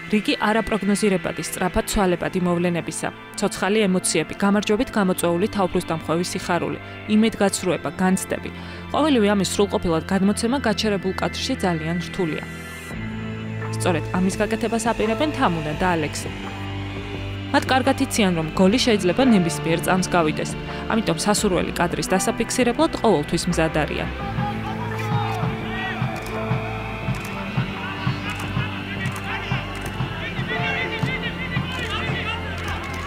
რიგი არაპროგნოზირებადი სწრაფად ცვალებადი მოვლენებისა, ცოცხალი ემოციები, გამარჯვებით გამოწვეული თავბრუსდამხვევი სიხარული, იმედგაცრუება, განცდები. ყოველივე ამის სრულყოფილად გადმოცემა გაჩერებულ კადრში ძალიან რთულია. სწორედ ამის გაკეთებას აპირებენ თამუნა და ალექსი. მათ კარგად იციან, რომ გოლი შეიძლება ნებისმიერ წამს გავიდეს, ამიტომ სასურველი კადრის დასაფიქსირებლად ყოველთვის მზად არიან.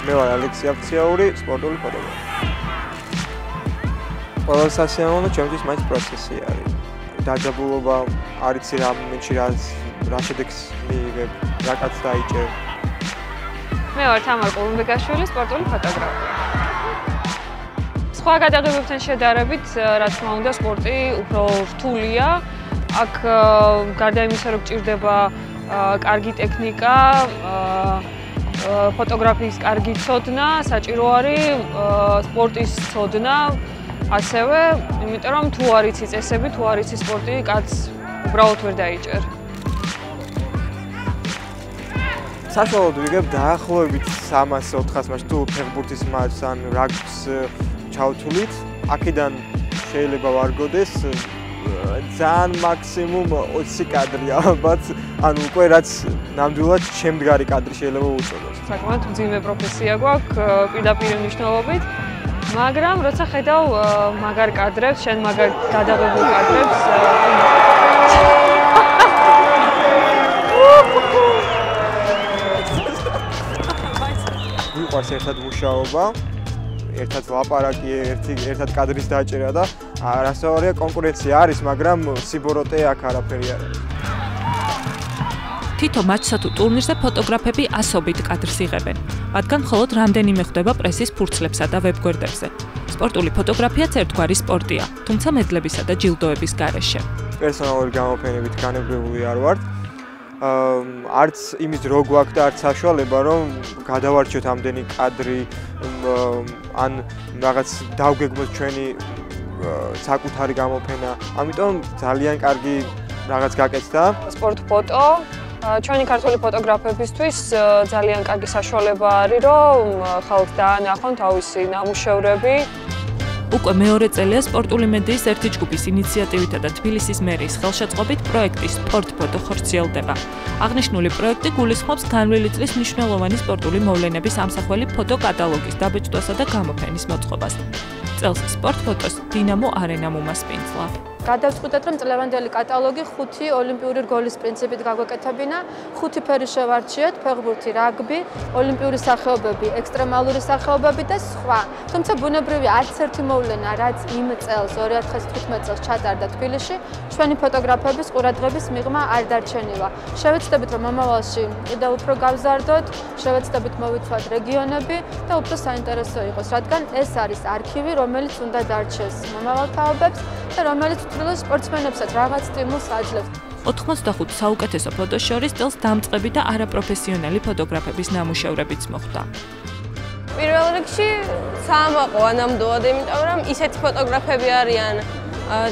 მე ვარ ალექსი აფციაური, სპორტული ფოტოგრაფი. ყველაზე სასიამოვნო ჩემთვის მაინც პროცესი არის. დაძაბულობა, არ იცი რა მომენტში რა შედეგს მიიღებ, რა კაც დაიჭერ. მე ვარ თამარ კოლუმბეგაშვილი, სპორტული ფოტოგრაფი. სხვა გადაღებებთან შედარებით, რა თქმა უნდა, სპორტი უფრო რთულია. აქ გარდა იმისა, რომ გჭირდება კარგი ტექნიკა, ფოტოგრაფიის კარგი ცოდნა, საჭირო არის სპორტის ცოდნა, ასევე, იმიტომ რომ თუ არ იცი წესები, თუ არ იცი სპორტი, კაცს უბრალოდ ვერ დაიჭერ. საშუალოდ ვიგებ დაახლოებით 300-400 მატჩს თუ ფეხბურთის მატჩს ან რაგბის ჩავთვლით, აქედან შეიძლება ვარგოდეს ძალიან მაქსიმუმ 20 კადრია ალბათ, ანუ უკვე რაც ნამდვილად შემდგარი კადრი შეიძლება უწოდოს. საკმაოდ მძიმე პროფესია გვაქვს პირდაპირ მნიშვნელობით, მაგრამ როცა ხედავ მაგარ კადრებს, შენ მაგარ გადაღებულ კადრებს, მიყვარს ერთად მუშაობა, ერთად ლაპარაკი, ერთად კადრის დაჭერა და არასწორია კონკურენცია არის, მაგრამ სიბოროტე აქ არაფერი არ არის. თითო მატჩსა თუ ტურნირზე ფოტოგრაფები ასობით კადრს იღებენ, მათგან მხოლოდ რამდენიმე ხვდება პრესის ფურცლებსა და ვებგვერდებზე. სპორტული ფოტოგრაფიაც ერთგვარი სპორტია, თუმცა მედლებისა და ჯილდოების გარეშე. პერსონალური გამოფენებით განებებული არ ვარ. არც იმის რო გვაქვს და არც საშუალება, რომ გადავარჩიოთ ამდენი კადრი, ან რაღაც დავგეგმოთ ჩვენი საკუთარი გამოფენა. ამიტომ ძალიან კარგი რაღაც გაკეთდა. სპორტ ფოტო ჩვენი ქართული ფოტოგრაფებისთვის ძალიან კარგი საშუალება არის, რომ ხალხს დაანახონ თავისი ნამუშევრები. უკვე მეორე წელია სპორტული მედიის ერთი ჯგუფის ინიციატივითა და თბილისის მერიის ხელშეწყობით პროექტი სპორტ ფოტო ხორციელდება. აღნიშნული პროექტი გულისხმობს განვლილი წლის მნიშვნელოვანი სპორტული მოვლენების ამსახველი ფოტოკატალოგის დაბეჭდვასა და გამოფენის მოწყობას. წელს სპორტ ფოტოს დინამო არენამ უმასპინძლა. გადავწყვიტეთ, რომ წლევანდელი კატალოგი 5 ოლიმპიური რგოლის პრინციპით გაგვეკეთებინა, 5 ფერი შევარჩიეთ: ფეხბურთი, რაგბი, ოლიმპიური სახეობები, ექსტრემალური სახეობები და სხვა. თუმცა ბუნებრივია, არც ერთი მოვლენა, რაც იმ წელს 2015 წელს ჩატარდა თბილისში, ჩვენი ფოტოგრაფების ყურადღების მიღმა არ დარჩენილა. შევეცდებით, რომ მომავალში კიდევ უფრო გავზარდოთ, შევეცდებით მოვიცვათ რეგიონები და უფრო საინტერესო იყოს, რადგან ეს არის არქივი, რომელიც უნდა დარჩეს მომავალ თაობებს და რომელიც თბილისის სპორტსმენებსაც რაღაც სტიმულს აძლევს. 85 საუკეთესო ფოტოს შორის წელს დამწყები და არაპროფესიონალი ფოტოგრაფების ნამუშევრებიც მოხვდა. პირველ რიგში საამაყო ანამდვილად, იმიტომ რომ ისეთი ფოტოგრაფები არიან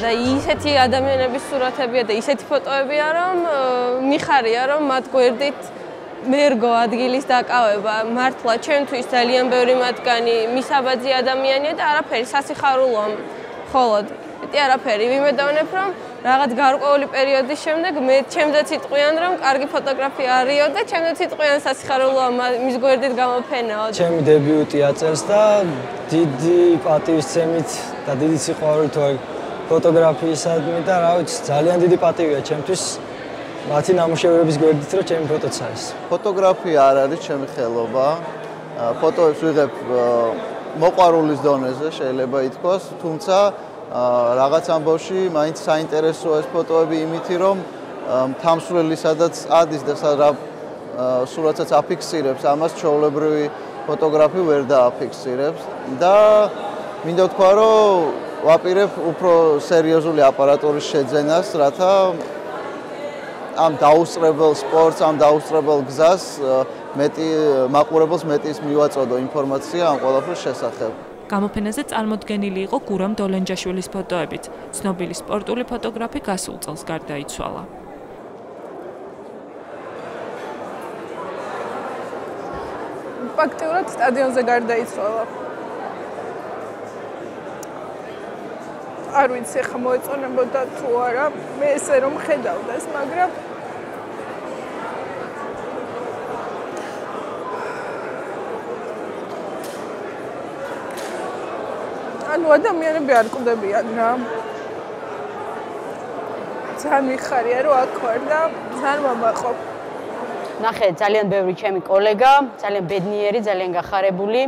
და ისეთი ადამიანების სურათებია და ისეთი ფოტოებია, რომ მიხარია, რომ მათ გვერდით მერგო ადგილის დაკავება. მართლა ჩემთვის ძალიან ბევრი მათგანი მისაბაძი ადამიანია და არაფერი სასიხარულოა მხოლოდ. მეტი არაფერი. ვიმედოვნებ, რომ რაღაც გარკვეული პერიოდის შემდეგ მე ჩემზეც იტყვიან, რომ კარგი ფოტოგრაფი არისო და ჩემზეც იტყვიან სასიხარულოა მის გვერდით გამოფენაო. ჩემი დებიუტი აწევს და დიდი პატივისცემით და დიდი სიყვარულით ვარ ფოტოგრაფიისადმი და რა ვიცი, ძალიან დიდი პატივია ჩემთვის მათი ნამუშევრების გვერდით, რომ ჩემი ფოტოც არის. ფოტოგრაფია არ არის ჩემი ხელობა. ფოტოებს ვიღებ მოყვარულის დონეზე, შეიძლება ითქვას, თუმცა რაღაც ამბავში მაინც საინტერესოა ეს ფოტოები იმითი, რომ თამსვლელი სადაც ადის და რა სურათსაც აფიქსირებს, ამას ჩვეულებრივი ფოტოგრაფი ვერ დააფიქსირებს და მინდა ვთქვა, რომ ვაპირებ უფრო სერიოზული აპარატურის შეძენას, რათა ამ დაუსწრებელ სპორტს, ამ დაუსწრებელ გზას მაყურებელს მეტის მივაწოდო ინფორმაცია ამ ყველაფრის შესახებ. გამოფენაზე წარმოდგენილი იყო გურამ დოლენჯაშვილის ფოტოებით. ცნობილი სპორტული ფოტოგრაფი გასულ წელს გარდაიცვალა. ფაქტიურად სტადიონზე გარდაიცვალა. არ ვიცი ხა მოეწონებოდა თუ არა, მე ესე რომ ხედავდეს, მაგრამ ანუ ადამიანები არ კვდებიან რა. ძალიან მიხარია რომ აქ ვარ და ძალიან მომაყობ. ნახე, ძალიან ბევრი ჩემი კოლეგა, ძალიან ბედნიერი, ძალიან გახარებული.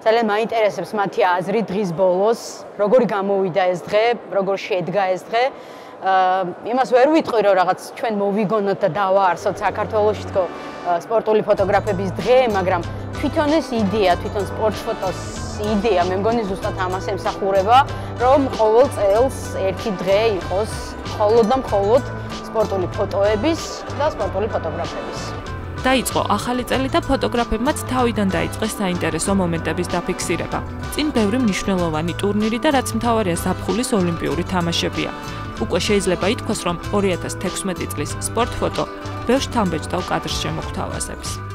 ძალიან მაინტერესებს მათი აზრი დღის ბოლოს, როგორი გამოვიდა ეს დღე, როგორ შედგა ეს დღე. იმას ვერ ვიტყვი, რომ რაღაც ჩვენ მოვიგონოთ და დავაარსოთ საქართველოში თქო სპორტული ფოტოგრაფების დღე, მაგრამ თვითონ ეს იდეა, თვითონ სპორტ ფოტოს იდეა, მე მგონი ზუსტად ამას ემსახურება, რომ ყოველ წელს ერთი დღე იყოს მხოლოდ და მხოლოდ სპორტული ფოტოების და სპორტული ფოტოგრაფების. დაიწყო ახალი წელი და ფოტოგრაფებმაც თავიდან დაიწყეს საინტერესო მომენტების დაფიქსირება. წინ ბევრი მნიშვნელოვანი ტურნირი და რაც მთავარია ზაფხულის ოლიმპიური თამაშებია. უკვე შეიძლება ითქვას, რომ 2016 წლის სპორტ ფოტო ბევრ თამბეჭდავ კადრს შემოგთავაზებს.